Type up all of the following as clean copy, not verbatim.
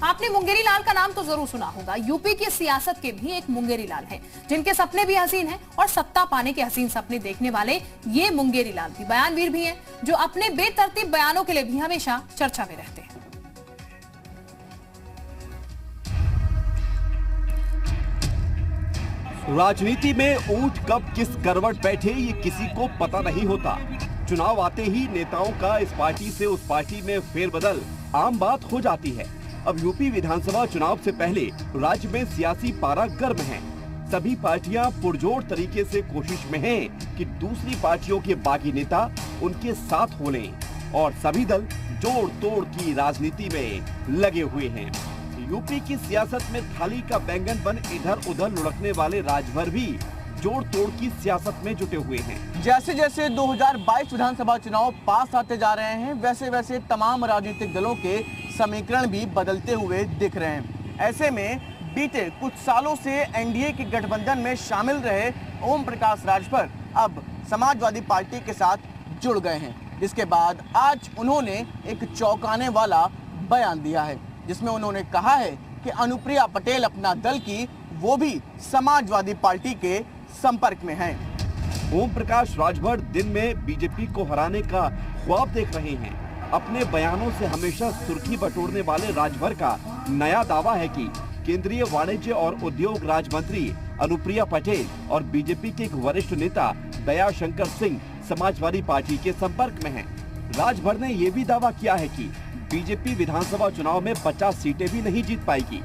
आपने मुंगेरी लाल का नाम तो जरूर सुना होगा। यूपी की सियासत के भी एक मुंगेरी लाल हैं, जिनके सपने भी हसीन हैं और सत्ता पाने के हसीन सपने देखने वाले ये मुंगेरी लाल भी बयानवीर भी हैं, जो अपने बेतरतीब बयानों के लिए भी हमेशा चर्चा में रहते हैं। राजनीति में ऊंट कब किस करवट बैठे ये किसी को पता नहीं होता। चुनाव आते ही नेताओं का इस पार्टी से उस पार्टी में फेरबदल आम बात हो जाती है। अब यूपी विधानसभा चुनाव से पहले राज्य में सियासी पारा गर्म है। सभी पार्टियां पुरजोर तरीके से कोशिश में हैं कि दूसरी पार्टियों के बागी नेता उनके साथ हो लें और सभी दल जोड़ तोड़ की राजनीति में लगे हुए हैं। यूपी की सियासत में थाली का बैंगन बन इधर उधर लुढ़कने वाले राजभर भी जोड़ तोड़ की सियासत में जुटे हुए हैं। जैसे जैसे 2022 विधानसभा चुनाव पास आते जा रहे हैं, वैसे वैसे तमाम राजनीतिक दलों के समीकरण भी बदलते हुए दिख रहे हैं। ऐसे में बीते कुछ सालों से एनडीए के गठबंधन में शामिल रहे ओम प्रकाश राजभर अब समाजवादी पार्टी के साथ जुड़ गए हैं, जिसके बाद आज उन्होंने एक चौंकाने वाला बयान दिया है, जिसमें उन्होंने कहा है कि अनुप्रिया पटेल अपना दल की वो भी समाजवादी पार्टी के संपर्क में हैं। ओम प्रकाश राजभर दिन में बीजेपी को हराने का ख्वाब देख रहे हैं। अपने बयानों से हमेशा सुर्खी बटोरने वाले राजभर का नया दावा है कि केंद्रीय वाणिज्य और उद्योग राज्य मंत्री अनुप्रिया पटेल और बीजेपी के एक वरिष्ठ नेता दयाशंकर सिंह समाजवादी पार्टी के संपर्क में हैं। राजभर ने ये भी दावा किया है कि बीजेपी विधानसभा चुनाव में 50 सीटें भी नहीं जीत पाएगी।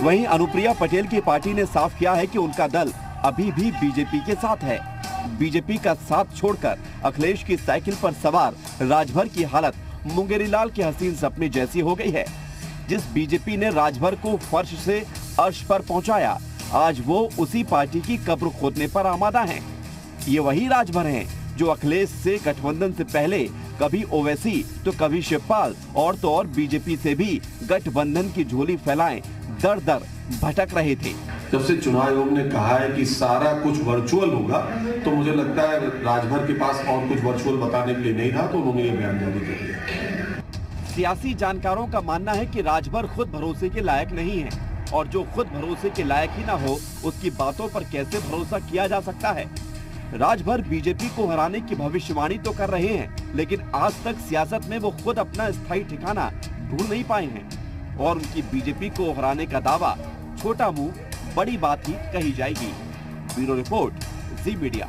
वहीं अनुप्रिया पटेल की पार्टी ने साफ किया है कि उनका दल अभी भी बीजेपी के साथ है। बीजेपी का साथ छोड़कर अखिलेश की साइकिल पर सवार राजभर की हालत मुंगेरी लाल के हसीन सपने जैसी हो गई है। जिस बीजेपी ने राजभर को फर्श से अर्श पर पहुंचाया, आज वो उसी पार्टी की कब्र खोदने पर आमादा हैं। ये वही राजभर हैं जो अखिलेश से गठबंधन से पहले कभी ओवैसी तो कभी शिवपाल और तो और बीजेपी से भी गठबंधन की झोली फैलाएं दर दर भटक रहे थे। जब से चुनाव आयोग ने कहा है कि सारा कुछ वर्चुअल होगा, तो मुझे लगता है राजभर के पास और कुछ वर्चुअल बताने के लिए नहीं था, तो उन्होंने ये बयान जारी कर दिया। सियासी जानकारों का मानना है कि राजभर खुद भरोसे के लायक नहीं है, और जो खुद भरोसे के लायक ही न हो, उसकी बातों पर कैसे भरोसा किया जा सकता है। राजभर बीजेपी को हराने की भविष्यवाणी तो कर रहे हैं, लेकिन आज तक सियासत में वो खुद अपना स्थायी ठिकाना ढूंढ नहीं पाए हैं, और उनकी बीजेपी को हराने का दावा छोटा मुंह बड़ी बात ही कही जाएगी। ब्यूरो रिपोर्ट, जी मीडिया।